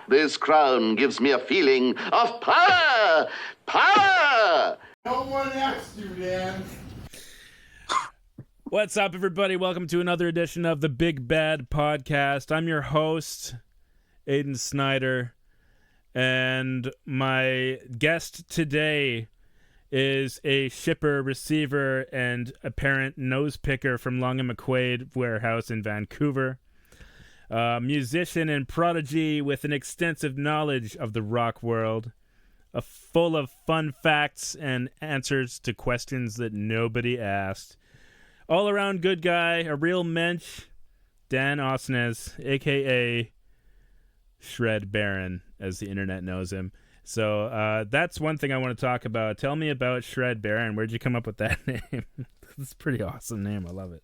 This crown gives me a feeling of power! Power! No one asked you, Dan. What's up, everybody? Welcome to another edition of the Big Bad Podcast. I'm your host, Aiden Snyder, and my guest today is a shipper, receiver, and apparent nose picker from Long and McQuaid Warehouse in Vancouver. Musician and prodigy with an extensive knowledge of the rock world, full of fun facts and answers to questions that nobody asked. All-around good guy, a real mensch, Dan Osnes, a.k.a. Shred Barron, as the internet knows him. So that's one thing I want to talk about. Tell me about Shred Barron. Where'd you come up with that name? It's a pretty awesome name. I love it.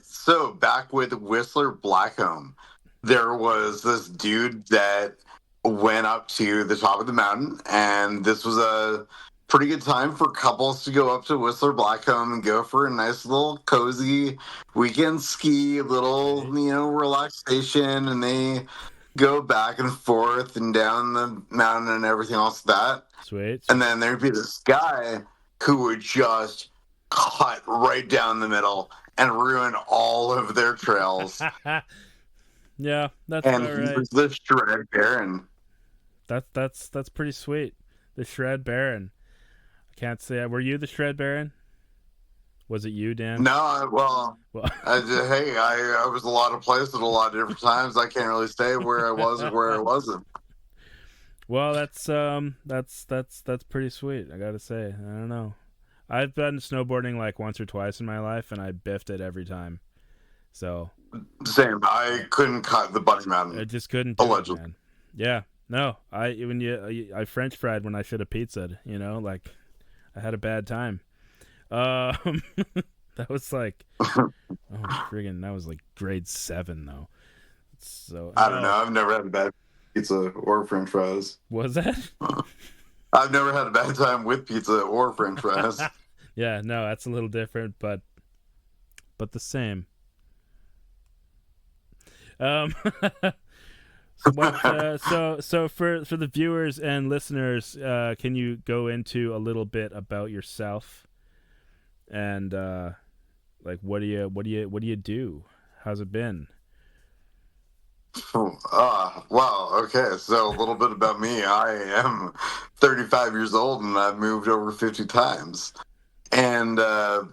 So back with Whistler Blackcomb, there was this dude that went up to the top of the mountain, and this was a pretty good time for couples to go up to Whistler Blackcomb and go for a nice little cozy weekend ski, little, relaxation, and they go back and forth and down the mountain and everything else like that. Sweet. And then there'd be this guy who would just cut right down the middle and ruin all of their trails. Yeah, that's and all right. he was the Shred Baron. That's pretty sweet. The Shred Baron. I can't say. Were you the Shred Baron? Was it you, Dan? No, I was a lot of places at a lot of different times. I can't really say where I was or where I wasn't. Well, that's pretty sweet. I gotta say. I don't know. I've been snowboarding like once or twice in my life, and I biffed it every time. So same. I couldn't cut the Bunny Mountain. I just couldn't. Do allegedly. it, man. Yeah. No. I French fried when I should have pizzaed. Like I had a bad time. That was like, that was like grade 7 though. So I don't know. I've never had a bad pizza or French fries. Was that? I've never had a bad time with pizza or French fries. Yeah, no, that's a little different, but the same. So for the viewers and listeners, can you go into a little bit about yourself and like what do you do? How's it been? Well, okay, so a little bit about me. I am 35 years old and I've moved over 50 times. And right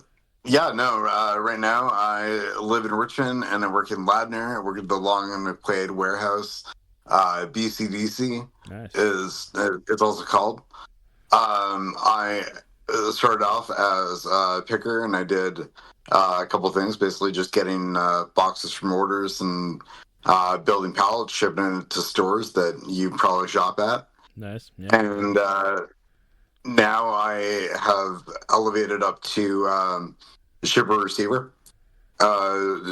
now I live in Richmond and I work in Ladner. I work at the Long and McQuaid Warehouse. BCDC. Nice. It's also called. I started off as a picker and I did a couple things, basically just getting boxes from orders and building pallets, shipping it to stores that you probably shop at. Nice. Yeah. And now I have elevated up to shipper receiver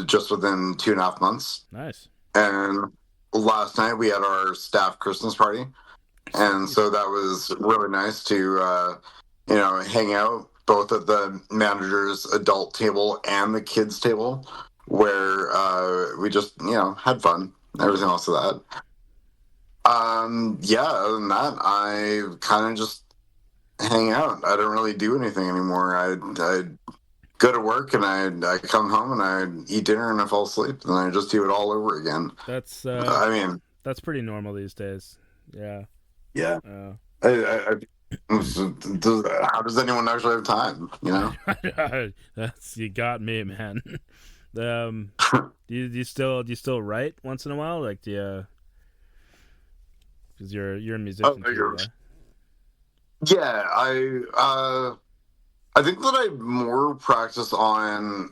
just within 2.5 months. Nice. And last night we had our staff Christmas party. And so that was really nice to, hang out both at the manager's adult table and the kids table, where we just, had fun. Everything else of that. Other than that, I kind of just hang out. I don't really do anything anymore. I go to work and I come home and I eat dinner and I fall asleep and I just do it all over again. That's that's pretty normal these days. Yeah. Yeah. How does anyone actually have time? You got me, man. Do you still write once in a while? Like, do you? Because you're a musician too, right? Yeah, I think that I more practice on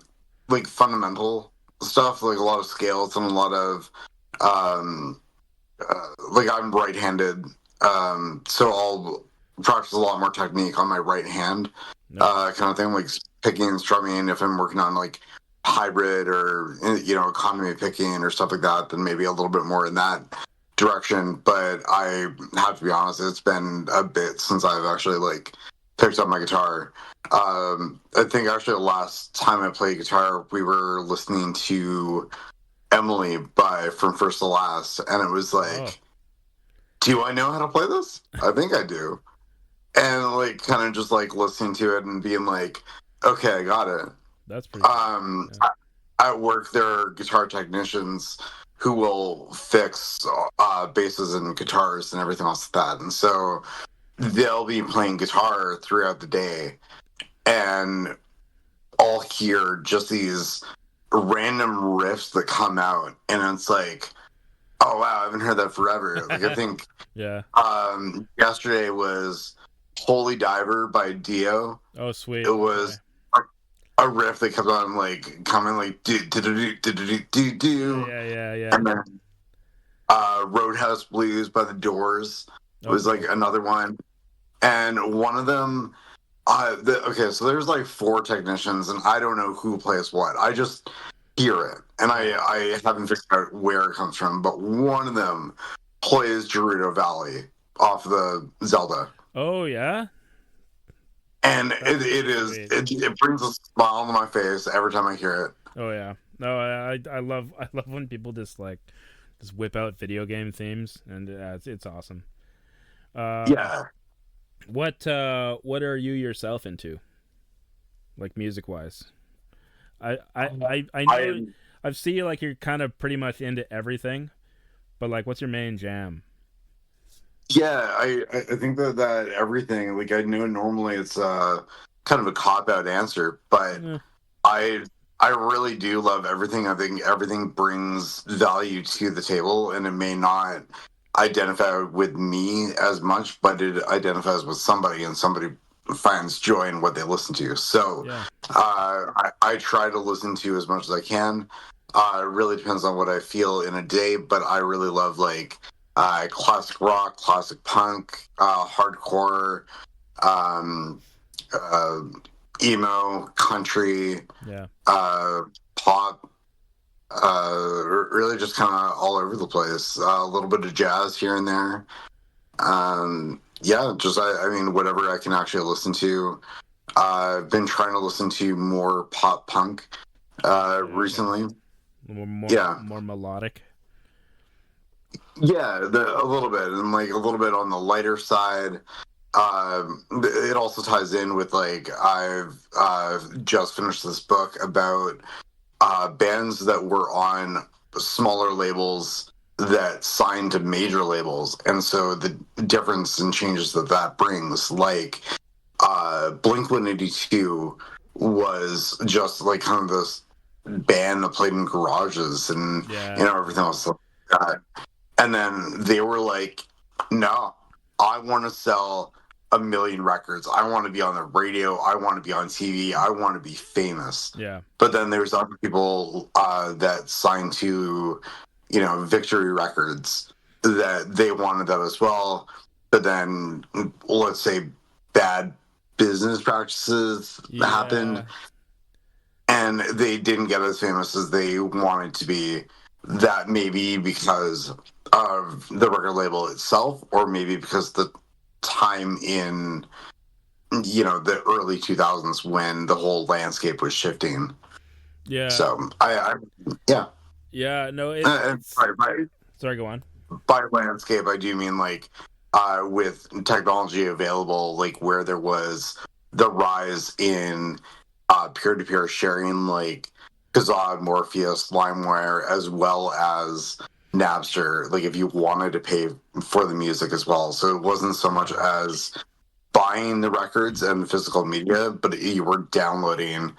like fundamental stuff, like a lot of scales and a lot of like I'm right-handed, so I'll practice a lot more technique on my right hand, kind of thing, like picking and strumming. If I'm working on like hybrid or economy picking or stuff like that, then maybe a little bit more in that direction. But I have to be honest, it's been a bit since I've actually like picked up my guitar. I think actually the last time I played guitar, we were listening to Emily from First to Last, and it was like, do I know how to play this? I think I do. And like kind of just like listening to it and being like, okay, I got it. That's pretty cool. At work there are guitar technicians who will fix basses and guitars and everything else like that. And so they'll be playing guitar throughout the day, and I'll hear just these random riffs that come out, and it's like, oh wow, I haven't heard that forever. Like I think yesterday was Holy Diver by Dio. Oh sweet. It was a riff that kept on like coming like do do do do do do do. Yeah. And then Roadhouse Blues by the Doors was like another one. And one of them okay, so there's like 4 technicians, and I don't know who plays what. I just hear it, and I haven't figured out where it comes from. But one of them plays Gerudo Valley off the Zelda. Oh yeah, and it brings a smile on my face every time I hear it. Oh yeah, no, I love when people just whip out video game themes, and it's awesome. Yeah. What are you yourself into, like music wise? I know I've seen you like you're kind of pretty much into everything, but like what's your main jam? Yeah, I think that everything, like I know normally it's kind of a cop out answer, but I really do love everything. I think everything brings value to the table, and it may not identify with me as much, but it identifies with somebody, and somebody finds joy in what they listen to. So I try to listen to as much as I can. It really depends on what I feel in a day, but I really love like classic rock, classic punk, hardcore, emo, country, pop, really just kind of all over the place. A little bit of jazz here and there. Just I mean, whatever I can actually listen to. I've been trying to listen to more pop punk recently. More melodic. Yeah, a little bit, and like a little bit on the lighter side. It also ties in with like I've just finished this book about bands that were on smaller labels that signed to major labels, and so the difference and changes that brings, like Blink-182 was just like kind of this band that played in garages and everything else like that. And then they were like, no, I want to sell 1 million records. I want to be on the radio. I want to be on TV. I want to be famous. Yeah. But then there's other people that signed to, Victory Records, that they wanted that as well. But then, let's say, bad business practices happened, and they didn't get as famous as they wanted to be. That may be because of the record label itself, or maybe because the time in the early 2000s when the whole landscape was shifting. So sorry, go on. By landscape I do mean like with technology available, like where there was the rise in peer-to-peer sharing, like Kazaa, Morpheus, LimeWire, as well as Napster, like if you wanted to pay for the music as well. So it wasn't so much as buying the records and physical media, but you were downloading.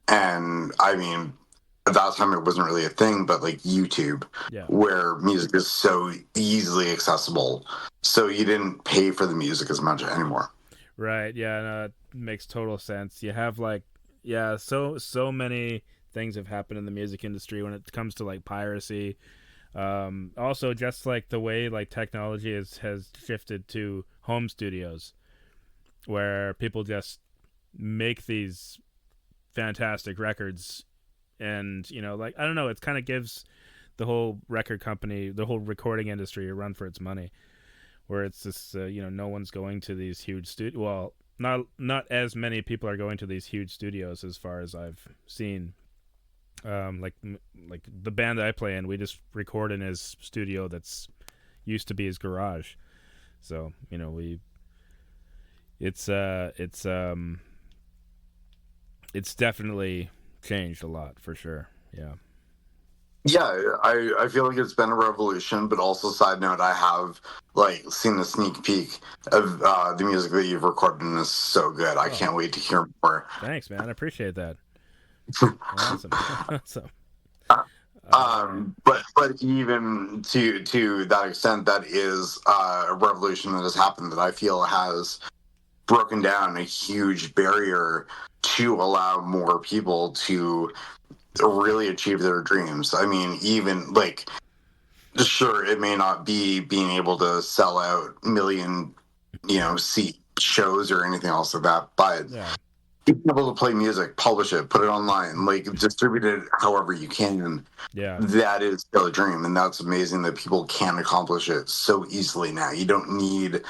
And I mean, at that time it wasn't really a thing, but like YouTube, where music is so easily accessible, so you didn't pay for the music as much anymore. Right. Yeah, no, it makes total sense. You have like so many things have happened in the music industry when it comes to like piracy. Also, just like the way like technology has shifted to home studios, where people just make these fantastic records, and like I don't know, it kind of gives the whole record company, the whole recording industry, a run for its money, where it's just no one's going to these huge not as many people are going to these huge studios as far as I've seen. Like the band that I play in, we just record in his studio that's used to be his garage. So, you know, it's definitely changed a lot for sure. Yeah. Yeah, I feel like it's been a revolution, but also side note, I have like seen a sneak peek of the music that you've recorded, and it's so good. I can't wait to hear more. Thanks, man. I appreciate that. Awesome. Awesome. But even to that extent, that is a revolution that has happened that I feel has broken down a huge barrier to allow more people to really achieve their dreams. I mean, even like, sure, it may not be being able to sell out million, seat shows or anything else like that, but being able to play music, publish it, put it online, like distribute it however you can. Yeah. That is still a dream, and that's amazing that people can accomplish it so easily now. You don't need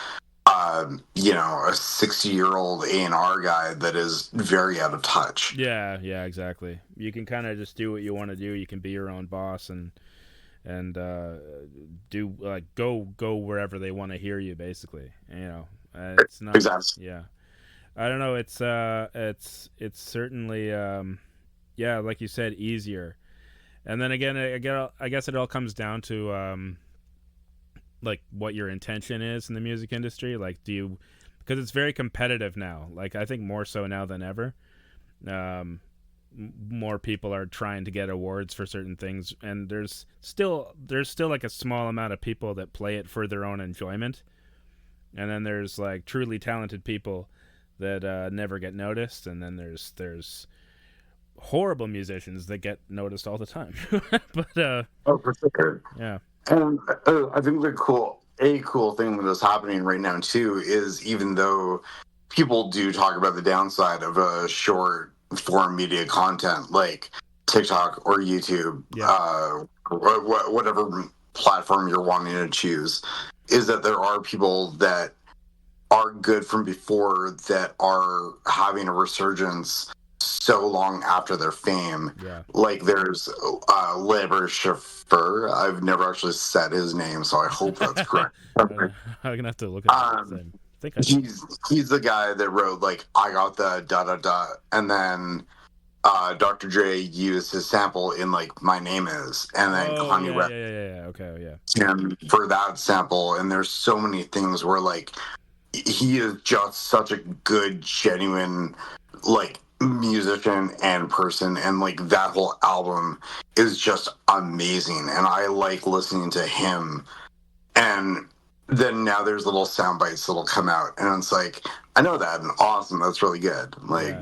a 60-year-old A&R guy that is very out of touch. Yeah, exactly. You can kind of just do what you want to do. You can be your own boss and do like go wherever they want to hear you, basically. It's not. Exactly. Yeah, I don't know. It's certainly like you said, easier. And then again, I guess it all comes down to like what your intention is in the music industry. Like, because it's very competitive now. Like, I think more so now than ever. More people are trying to get awards for certain things, and there's still like a small amount of people that play it for their own enjoyment, and then there's like truly talented people that never get noticed, and then there's horrible musicians that get noticed all the time. But for sure. Yeah. And I think the cool thing that is happening right now too is, even though people do talk about the downside of a short form media content like TikTok or YouTube, whatever platform you're wanting to choose, is that there are people that are good from before that are having a resurgence so long after their fame. Yeah. Like there's Labor Chauffeur. I've never actually said his name, so I hope that's correct. I'm gonna have to look at it. I think he's the guy that wrote like I got the da da da, and then Dr. Dre used his sample in like My Name Is, and then Kanye West him for that sample. And there's so many things where like he is just such a good, genuine like musician and person, and like that whole album is just amazing, and I like listening to him. And then now there's little sound bites that'll come out, and it's like, I know that, and awesome, that's really good. Like,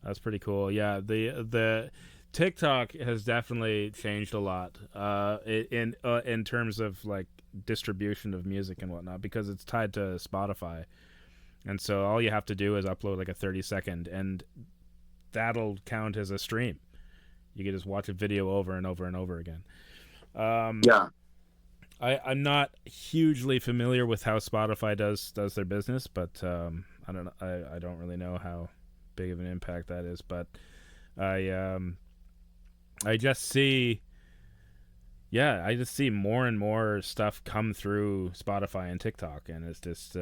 that's pretty cool. Yeah, the TikTok has definitely changed a lot in terms of like distribution of music and whatnot, because it's tied to Spotify. And so all you have to do is upload like a 30-second, and that'll count as a stream. You can just watch a video over and over and over again. I'm not hugely familiar with how Spotify does their business, but I don't know. I don't really know how big of an impact that is. But I just see. Yeah, I just see more and more stuff come through Spotify and TikTok, and it's just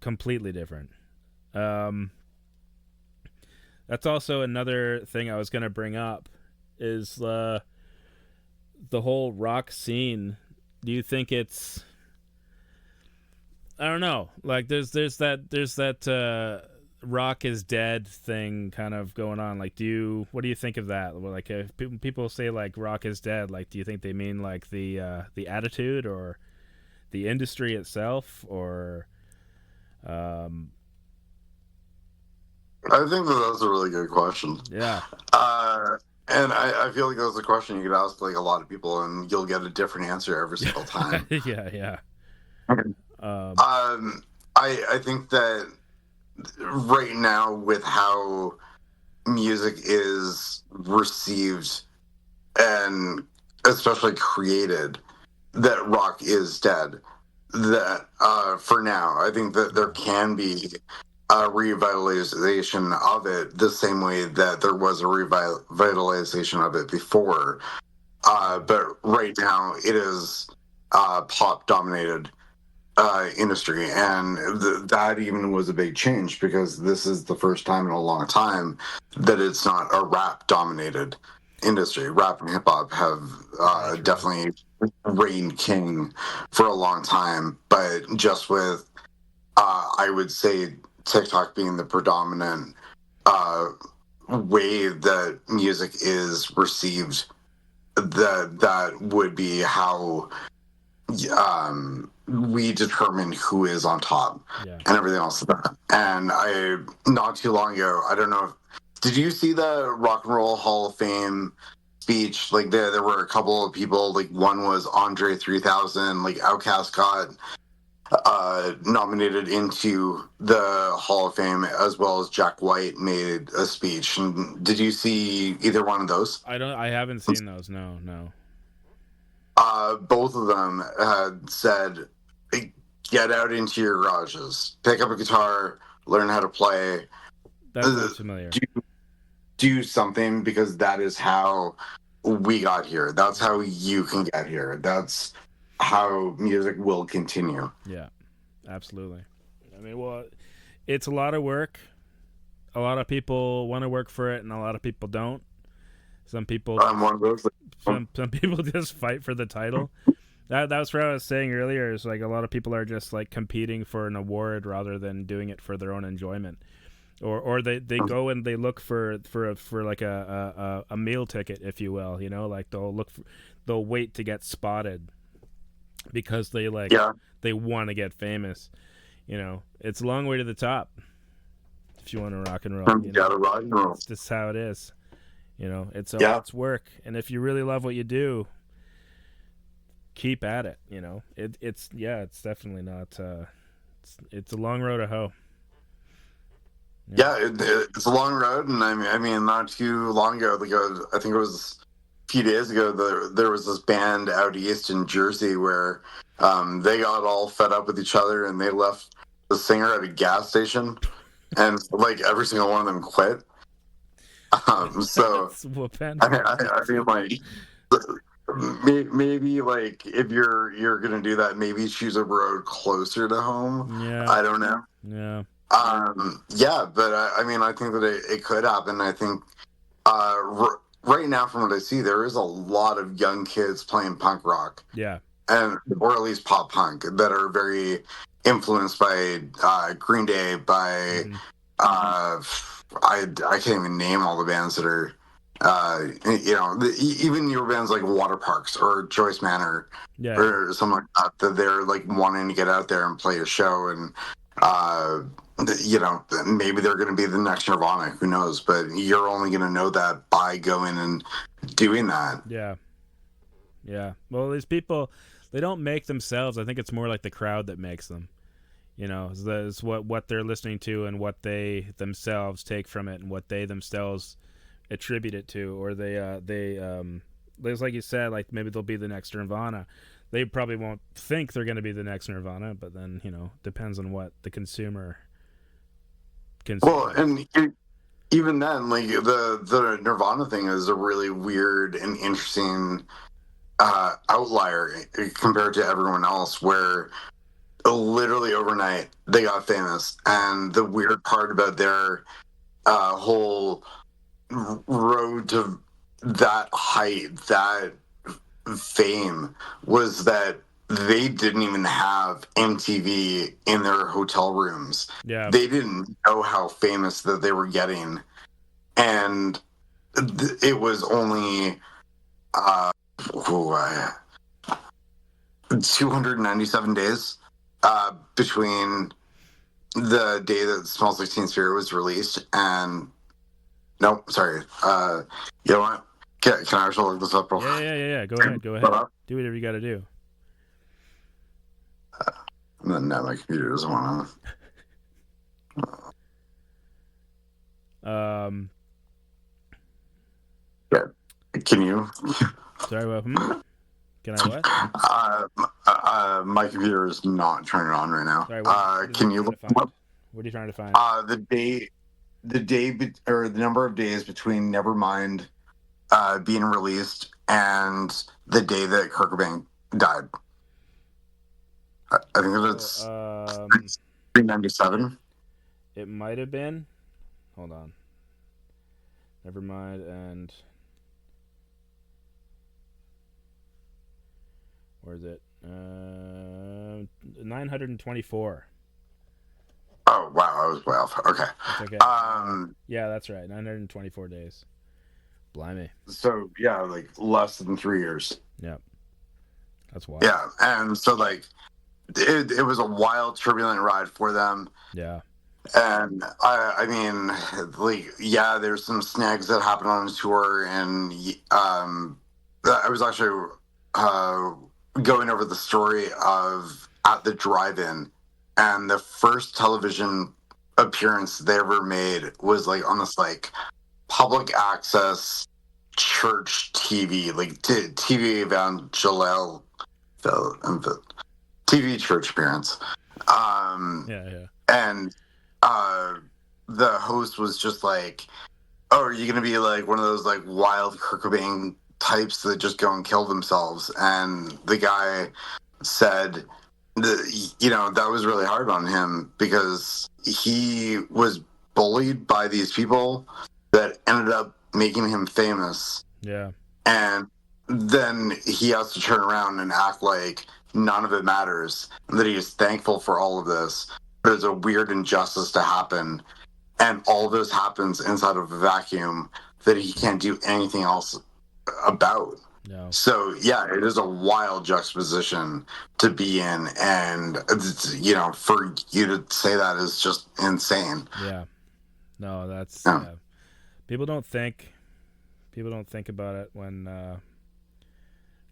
completely different. That's also another thing I was going to bring up is the whole rock scene. Do you think it's? I don't know. Like there's that rock is dead thing kind of going on. Like, what do you think of that? Like, if people say like rock is dead, like, do you think they mean like the attitude or the industry itself, or? I think that's a really good question. Yeah. And I feel like that's a question you could ask like a lot of people, and you'll get a different answer every single time. Yeah. I think that right now, with how music is received and especially created, that rock is dead. That for now, I think that there can be a revitalization of it the same way that there was a revitalization of it before. But right now it is pop dominated industry, and that even was a big change because this is the first time in a long time that it's not a rap dominated industry. Rap and hip hop have definitely reigned king for a long time, but just with I would say TikTok being the predominant way that music is received, that would be how we determine who is on top and everything else like that. And I, not too long ago, I don't know if, did you see the Rock and Roll Hall of Fame speech? Like there were a couple of people, like one was Andre 3000, like Outkast got nominated into the Hall of Fame, as well as Jack White made a speech. And did you see either one of those? I haven't seen those. No. Both of them had said, "Hey, get out into your garages, pick up a guitar, learn how to play. That sounds familiar. Do something, because that is how we got here. That's how you can get here. That's how music will continue." Yeah, absolutely. I mean, well, it's a lot of work. A lot of people want to work for it, and a lot of people don't. Some people, I'm one of those. some people just fight for the title. That was what I was saying earlier. Is like a lot of people are just like competing for an award rather than doing it for their own enjoyment, or they go and they look for like a meal ticket, if you will. You know, like they'll wait to get spotted because they they want to get famous. You know, it's a long way to the top if you want to rock and roll. You gotta rock and roll. It's just how it is. You know, it's work, and if you really love what you do, keep at it. You know, it's definitely not. It's a long road to hoe. Yeah, it's a long road, and I mean, not too long ago, I think it was a few days ago, there was this band out east in Jersey where they got all fed up with each other, and they left the singer at a gas station, and like every single one of them quit. So I mean, like, maybe like if you're gonna do that, maybe choose a road closer to home. Yeah, I don't know. Yeah. But I mean, I think that it could happen. I think right now, from what I see, there is a lot of young kids playing punk rock. Yeah. Or at least pop punk, that are very influenced by Green Day, by I can't even name all the bands that are, even your bands like Water Parks or Joyce Manor or something like that, that they're like wanting to get out there and play a show, and maybe they're going to be the next Nirvana. Who knows? But you're only going to know that by going and doing that. Yeah. Yeah. Well, these people, they don't make themselves. I think it's more like the crowd that makes them. You know, it's what they're listening to and what they themselves take from it and what they themselves attribute it to, or they like you said, like maybe they'll be the next Nirvana. They probably won't think they're going to be the next Nirvana, but then, you know, depends on what the consumer consumes. Well, and even then, like the Nirvana thing is a really weird and interesting outlier compared to everyone else, where literally overnight they got famous. And the weird part about their whole road to that height, that fame, was that they didn't even have MTV in their hotel rooms. Yeah. They didn't know how famous that they were getting. And it was only 297 days between the day that Smells Like Teen Spirit was released and you know what? Can I actually look this up real quick? Yeah. Go ahead. Do whatever you got to do. No, my computer doesn't want to. Yeah. Can you? Sorry, what? Can I what? My computer is not turning on right now. Sorry, can you look them up? What are you trying to find? Or the number of days between Nevermind being released and the day that Kurt Cobain died. I think it's 397. It might have been. Hold on. Nevermind and where is it? 924. Oh wow, I was way off. Okay. It's okay. Yeah, that's right. 924 days. Blimey. So yeah, like less than 3 years. Yeah. That's wild. Yeah, and so like it was a wild, turbulent ride for them. Yeah. And I mean, like, yeah, there's some snags that happened on the tour, and I was actually going over the story of at the drive-in, and the first television appearance they ever made was like on this like public access church TV, like TV evangelical, TV church appearance. Yeah. And the host was just like, "Oh, are you gonna be like one of those like wild Kurt Cobain types that just go and kill themselves?" And the guy said, that was really hard on him because he was bullied by these people that ended up making him famous. Yeah. And then he has to turn around and act like none of it matters, and that he is thankful for all of this. There's a weird injustice to happen, and all of this happens inside of a vacuum that he can't do anything else about. No. So yeah, it is a wild juxtaposition to be in, and for you to say that is just insane. Yeah. No, that's Yeah. People don't think about it when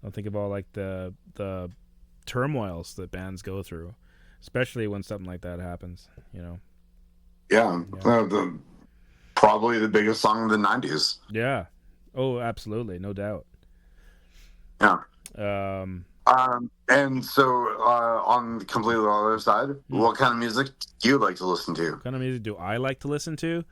don't think about like the turmoils that bands go through, especially when something like that happens. Yeah. Probably the biggest song of the 90s. Yeah. Oh, absolutely, no doubt. Yeah. And so on the completely other side, what kind of music do you like to listen to? What kind of music do I like to listen to?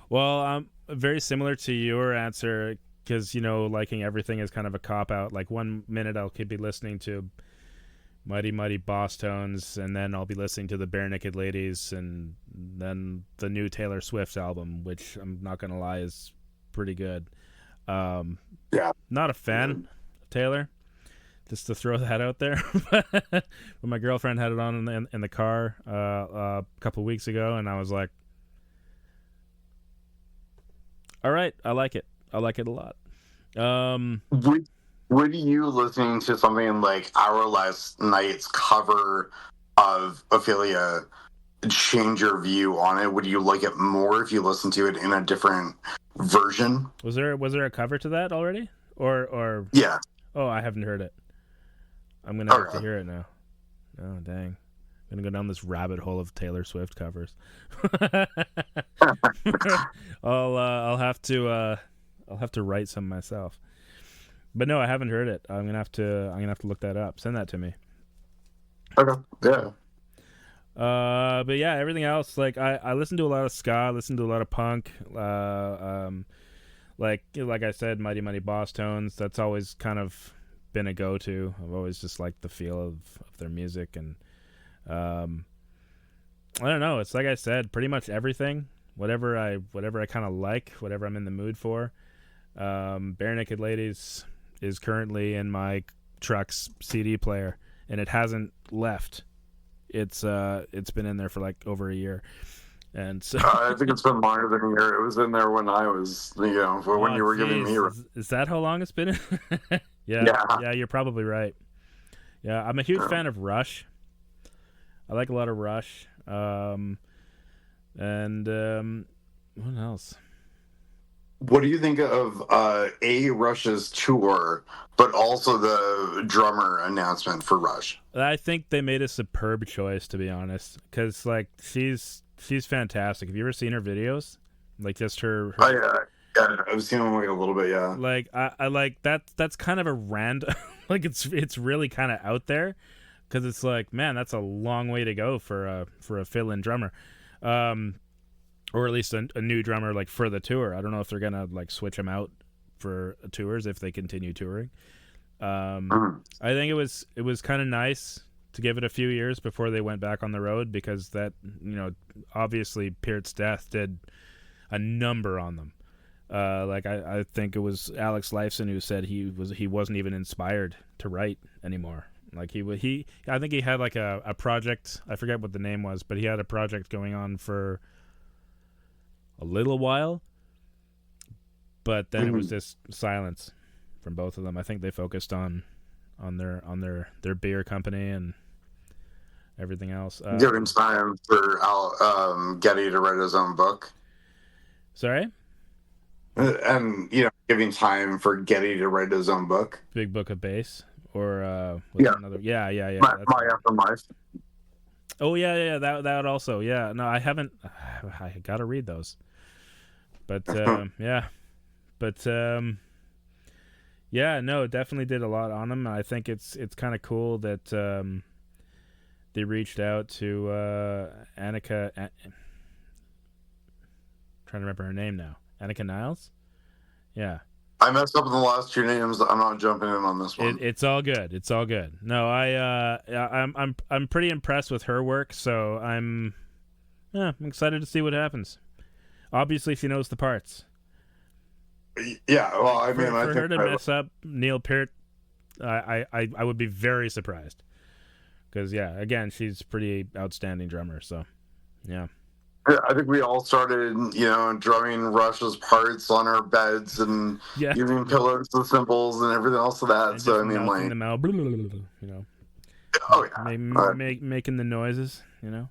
Well, very similar to your answer, because liking everything is kind of a cop out. Like 1 minute I could be listening to Mighty Mighty Boss Tones, and then I'll be listening to the Bare Naked Ladies, and then the new Taylor Swift album, which I'm not gonna lie is pretty good. Yeah. Not a fan of Taylor, just to throw that out there. But my girlfriend had it on in the car a couple weeks ago, and I was like, all right, I like it. I like it a lot. Would you listening to something like Our Last Night's cover of Ophelia change your view on it? Would you like it more if you listened to it in a different version? Was there a cover to that already? Or yeah. Oh, I haven't heard it. I'm gonna have to hear it now. Oh dang. I'm gonna go down this rabbit hole of Taylor Swift covers. I'll have to write some myself. But no, I haven't heard it. I'm gonna have to look that up. Send that to me. Okay. Yeah. But yeah, everything else, like I listen to a lot of ska, I listen to a lot of punk. Like I said, Mighty Mighty Boss Tones. That's always kind of been a go-to. I've always just liked the feel of their music, and I don't know. It's like I said, pretty much everything. Whatever I kind of like, whatever I'm in the mood for. Bare Naked Ladies is currently in my truck's CD player, and it hasn't left. It's been in there for like over a year, and so I think it's been longer than a year. It was in there when I was, when you were giving me. Is that how long it's been? Yeah, you're probably right. Yeah, I'm a huge fan of Rush. I like a lot of Rush. And what else? What do you think of Rush's tour, but also the drummer announcement for Rush? I think they made a superb choice, to be honest, because like she's fantastic. Have you ever seen her videos? Like just her. Yeah, I've seen them like a little bit. Yeah. Like I like that. That's kind of a random. Like it's really kind of out there, because it's like, man, that's a long way to go for a fill-in drummer. or at least a new drummer like for the tour. I don't know if they're gonna like switch him out for tours if they continue touring. I think it was kind of nice to give it a few years before they went back on the road, because that, obviously Peart's death did a number on them. Like I think it was Alex Lifeson who said he wasn't even inspired to write anymore. Like I think he had like a project, I forget what the name was, but he had a project going on for a little while, but then it was just silence from both of them. I think they focused on their beer company and everything else. Giving time for Getty to write his own book. Sorry? And, giving time for Getty to write his own book. Big Book of Bass? Or another? Yeah. My Afterlife. Oh, yeah, that also. Yeah, no, I haven't. I got to read those. But, yeah. But, yeah, no, it definitely did a lot on them. I think it's kind of cool that they reached out to Annika. Trying to remember her name now. Annika Niles? Yeah. I messed up in the last two names. I'm not jumping in on this one. It's all good. It's all good. No, I'm pretty impressed with her work, so I'm excited to see what happens. Obviously, she knows the parts. Yeah, well, I mean, for her to mess up Neil Peart, I would be very surprised. Because, yeah, again, she's a pretty outstanding drummer, so, yeah. I think we all started, drumming Rush's parts on our beds and using pillows and cymbals and everything else of that. And so, I mean, like... them out, Oh, yeah. Making the noises, Yeah.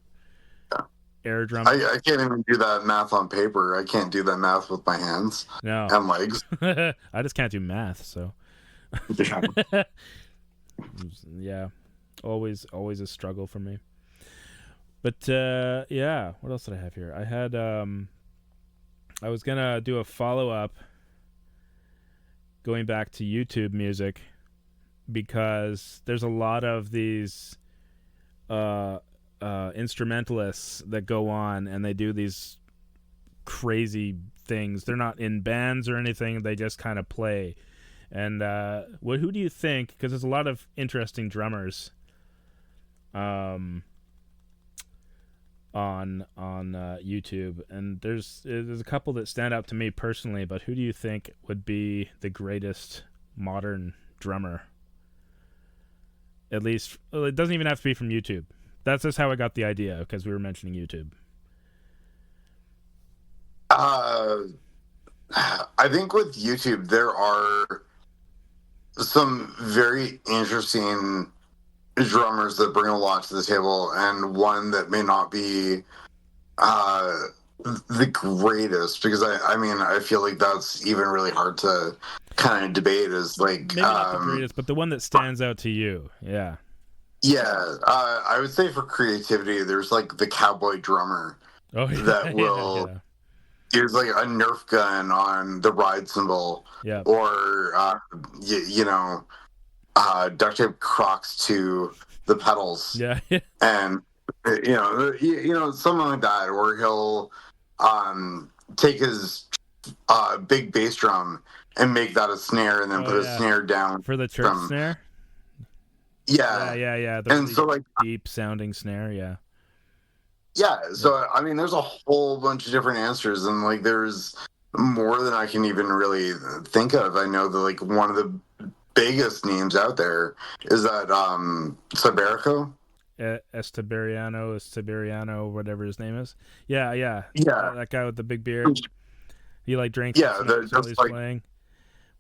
Air drum. I can't even do that math on paper. I can't do that math with my hands and legs. I just can't do math, so... Yeah. Always a struggle for me. But, yeah, what else did I have here? I had, I was going to do a follow-up going back to YouTube music, because there's a lot of these instrumentalists that go on and they do these crazy things. They're not in bands or anything. They just kind of play. And who do you think, because there's a lot of interesting drummers on YouTube, and there's a couple that stand out to me personally, but who do you think would be the greatest modern drummer? At least, well, it doesn't even have to be from YouTube. That's just how I got the idea, because we were mentioning YouTube. I think with YouTube there are some very interesting drummers that bring a lot to the table, and one that may not be the greatest, because I feel like that's even really hard to kind of debate, is like maybe not the greatest, but the one that stands out to you. I would say for creativity there's like the cowboy drummer that will use like a Nerf gun on the ride cymbal, or duct tape Crocs to the pedals, and something like that, or he'll take his big bass drum and make that a snare, and then put a snare down for the church snare. The and so like deep sounding snare, so I mean, there's a whole bunch of different answers, and like there's more than I can even really think of. I know that like one of the biggest names out there is that Saberico. Esteberiano, whatever his name is. Yeah. That guy with the big beard. He like drinks. Yeah, he's like playing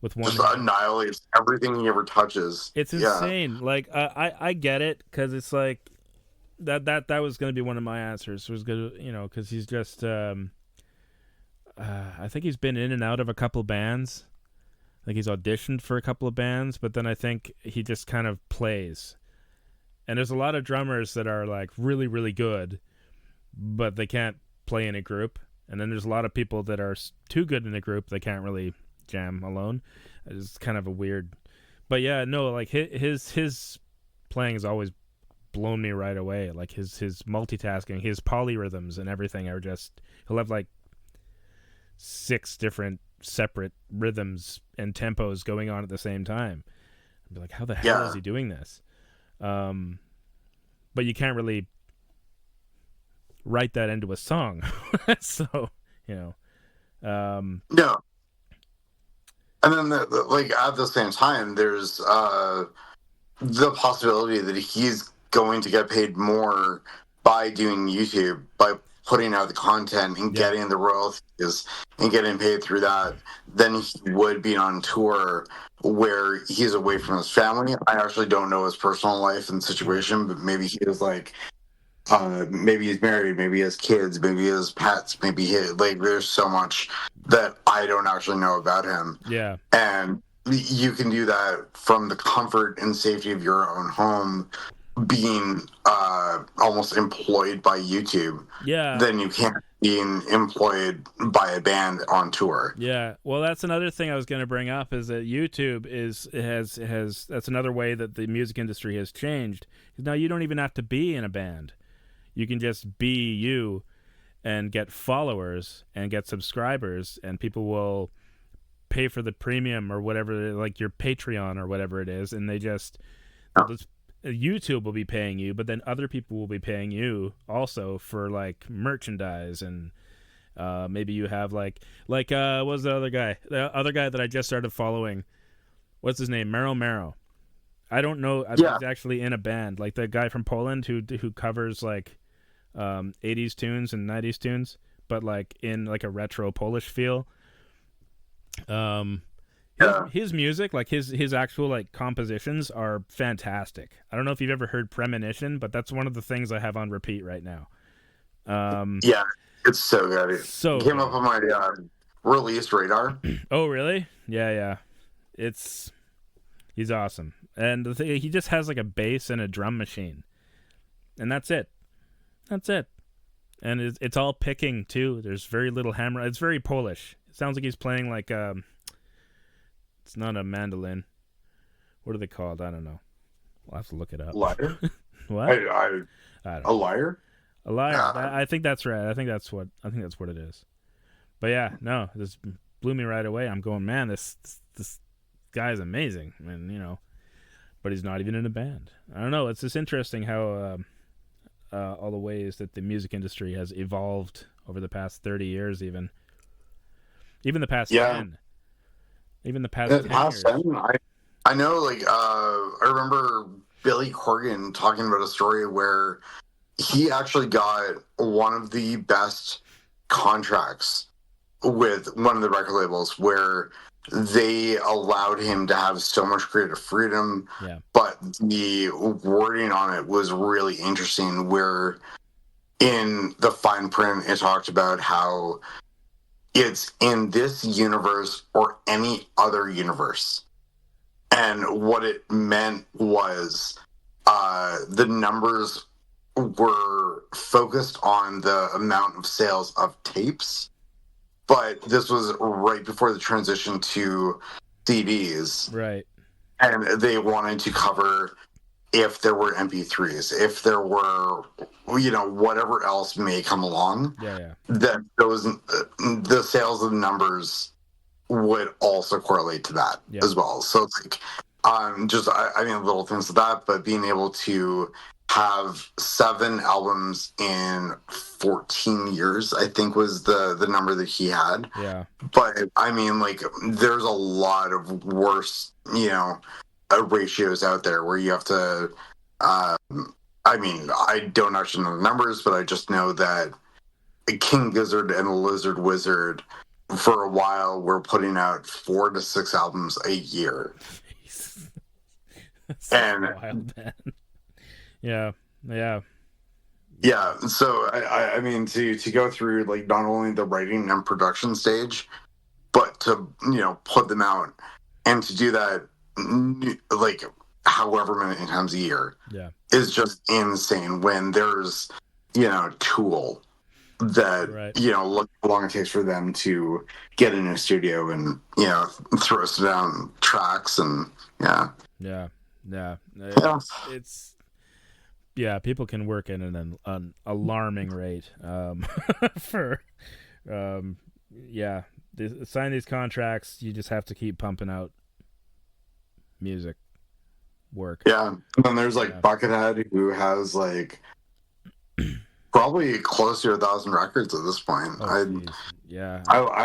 with one. Just annihilates everything he ever touches. It's insane. Like I get it, because it's like that was going to be one of my answers. Was good, because he's just. I think he's been in and out of a couple bands. Like he's auditioned for a couple of bands, but then I think he just kind of plays. And there's a lot of drummers that are like really, really good, but they can't play in a group. And then there's a lot of people that are too good in a group, they can't really jam alone. It's kind of a weird, but yeah, no, like his playing is always blown me right away. Like his multitasking, his polyrhythms and everything are just, he'll have like 6 different separate rhythms and tempos going on at the same time. I'd be like, how the hell is he doing this? But you can't really write that into a song. So, you know. No. And then, like, at the same time, there's the possibility that he's going to get paid more by doing YouTube, by putting out the content and getting the royalties and getting paid through that, than he would be on tour where he's away from his family. I actually don't know his personal life and situation, but maybe he is like, maybe he's married, maybe he has kids, maybe he has pets, maybe there's so much that I don't actually know about him. Yeah. And you can do that from the comfort and safety of your own home, being almost employed by YouTube. Yeah. Than you can being employed by a band on tour. Yeah. Well, that's another thing I was going to bring up, is that YouTube has that's another way that the music industry has changed. Now you don't even have to be in a band. You can just be you and get followers and get subscribers, and people will pay for the premium or whatever, like your Patreon or whatever it is, and YouTube will be paying you, but then other people will be paying you also for like merchandise, and maybe you have like what was the other guy that I just started following? What's his name? Marrow. I don't know. I think he's actually in a band, like the guy from Poland who covers like 80s tunes and 90s tunes, but like in like a retro Polish feel. His music, like his actual like compositions, are fantastic. I don't know if you've ever heard Premonition, but that's one of the things I have on repeat right now. Yeah, it's so good. It so came up on my release radar. Oh, really? Yeah. He's awesome, and he just has like a bass and a drum machine, and that's it. And it's all picking too. There's very little hammer. It's very Polish. It sounds like he's playing like it's not a mandolin. What are they called? I don't know. We'll have to look it up. Lyre? What? I don't know. A lyre? A lyre. I think that's right. I think that's what it is. But yeah, no, this blew me right away. I'm going, man, this guy's amazing, and you know, but he's not even in a band. I don't know. It's just interesting how all the ways that the music industry has evolved over the past 30 years, even the past 10. Even the past 10 years. 10, I know, like, I remember Billy Corgan talking about a story where he actually got one of the best contracts with one of the record labels, where they allowed him to have so much creative freedom, but the wording on it was really interesting, where in the fine print it talked about how it's in this universe or any other universe. And what it meant was the numbers were focused on the amount of sales of tapes, but this was right before the transition to CDs. Right. And they wanted to cover if there were MP3s, if there were, you know, whatever else may come along, that those the sales of the numbers would also correlate to that as well. So it's like, I mean, little things like that, but being able to have 7 albums in 14 years, I think was the number that he had. Yeah. But I mean, like, there's a lot of worse, you know, ratios out there where you have to, I mean, I don't actually know the numbers, but I just know that King Gizzard and Lizard Wizard for a while were putting out 4 to 6 albums a year. That's and wild, man. Yeah. So I mean, to go through, like, not only the writing and production stage, but to, you know, put them out, and to do that like however many times a year is just insane, when there's, you know, Tool that you know, look how long it takes for them to get in a studio and, you know, throw us down tracks, and it's people can work in an alarming rate. For sign these contracts. You just have to keep pumping out music work. Yeah, and then there's like Buckethead, who has like probably close to 1,000 records at this point. I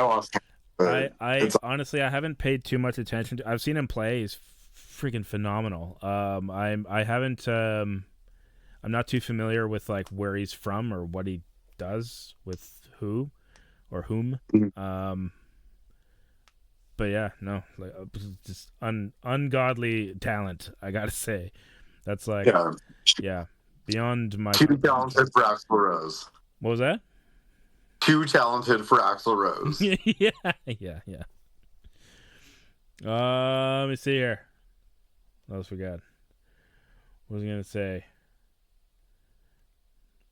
lost. I honestly, I haven't paid too much attention to. I've seen him play. He's freaking phenomenal. I haven't. I'm not too familiar with like where he's from or what he does with who or whom. Mm-hmm. But yeah, no, like just ungodly talent. I gotta say, that's like beyond my. Too talented for Axl Rose. What was that? Too talented for Axl Rose. yeah. Let me see here. What else we got? What was I gonna say?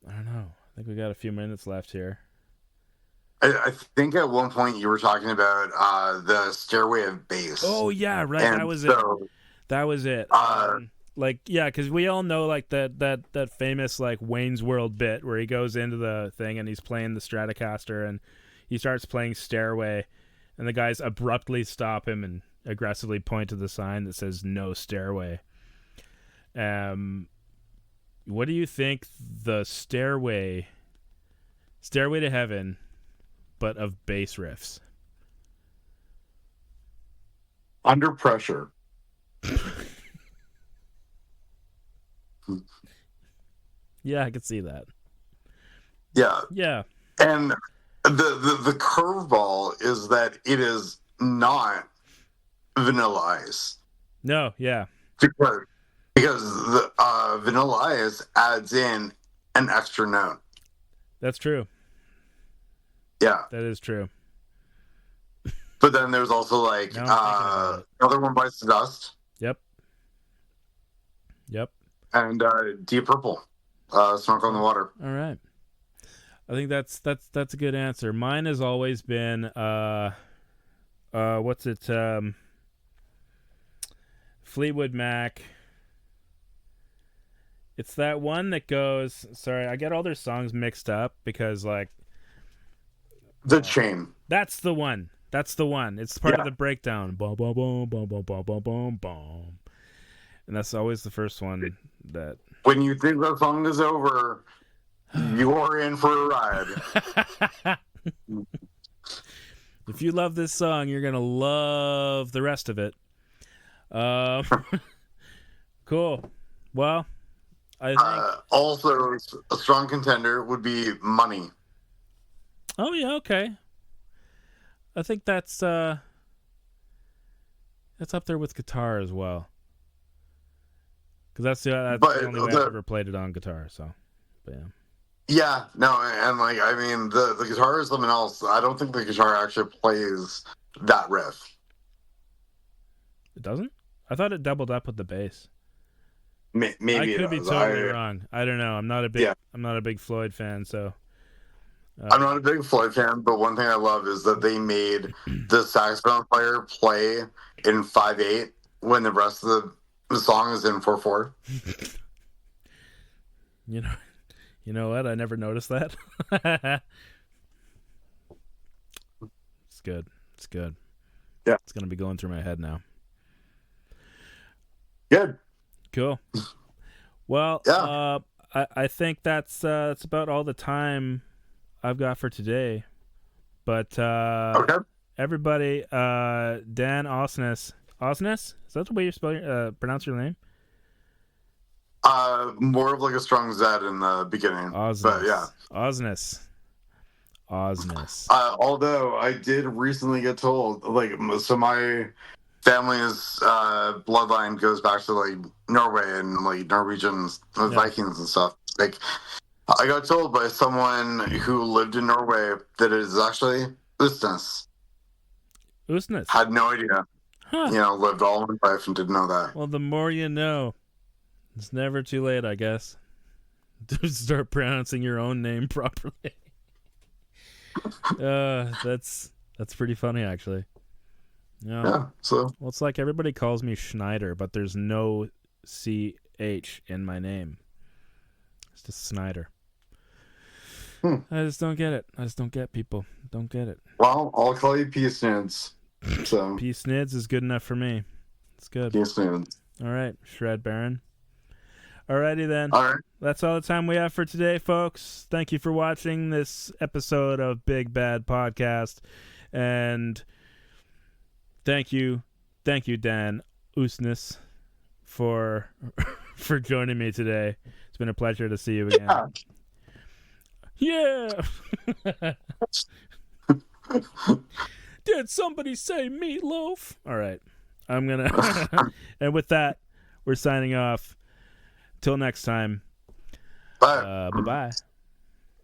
I don't know. I think we got a few minutes left here. I think at one point you were talking about the Stairway of Bass. Oh yeah, right. And that was so, it. That was it. Because we all know like that famous like Wayne's World bit where he goes into the thing and he's playing the Stratocaster and he starts playing Stairway, and the guys abruptly stop him and aggressively point to the sign that says "No Stairway." What do you think the Stairway to Heaven, but of bass riffs? Under Pressure. Yeah, I could see that. Yeah. And the curveball is that it is not Vanilla Ice. No, yeah. Because the Vanilla Ice adds in an extra note. That's true. Yeah. That is true. But then there's also like another One Bites the Dust. Yep. And Deep Purple. Smoke on the Water. All right. I think that's a good answer. Mine has always been what's it? Fleetwood Mac. It's that one that goes. Sorry, I get all their songs mixed up because like The Chain. That's the one. It's part of the breakdown. Boom, boom, boom, boom, boom, boom, boom, boom, boom. And that's always the first one that. When you think the song is over, you're in for a ride. If you love this song, you're gonna love the rest of it. Cool. Well, I think also a strong contender would be Money. Oh yeah, okay. I think that's up there with guitar as well. Because that's the only way I've ever played it on guitar. So, but yeah. Yeah, no, and like I mean, the guitar is something else. I don't think the guitar actually plays that riff. It doesn't? I thought it doubled up with the bass. Maybe I could be totally wrong. I don't know. I'm not a big Floyd fan, so. I'm not a big Floyd fan, but one thing I love is that they made the saxophone player play in 5/8 when the rest of the song is in 4/4. You know what? I never noticed that. It's good. Yeah. It's gonna be going through my head now. Good. Cool. Well, yeah. I think that's about all the time I've got for today. But okay. Everybody, Dan Osnes. Osnes? Is that the way you pronounce your name? More of like a strong Z in the beginning. Osnes. But yeah. Osnes. Although I did recently get told, like, so my family's bloodline goes back to like Norway and like Norwegians, Vikings and stuff. Like, I got told by someone who lived in Norway that it is actually Usnes. Usnes. Had no idea. Huh. Lived all my life and didn't know that. Well, the more you know. It's never too late, I guess, to start pronouncing your own name properly. That's pretty funny, actually. Yeah. So. Well, it's like everybody calls me Schneider, but there's no CH in my name. It's just Snyder. Hmm. I just don't get it. I just don't get people. Don't get it. Well, I'll call you Peace Nudes. So Peace Nids is good enough for me. It's good. Peace Nudes. All right, Shred Baron. Alrighty then. All right. That's all the time we have for today, folks. Thank you for watching this episode of Big Bad Podcast. And thank you, Dan Usnis, for joining me today. It's been a pleasure to see you again. Yeah. Did somebody say meatloaf? All right. I'm going to... And with that, we're signing off. Till next time. Bye. Bye-bye.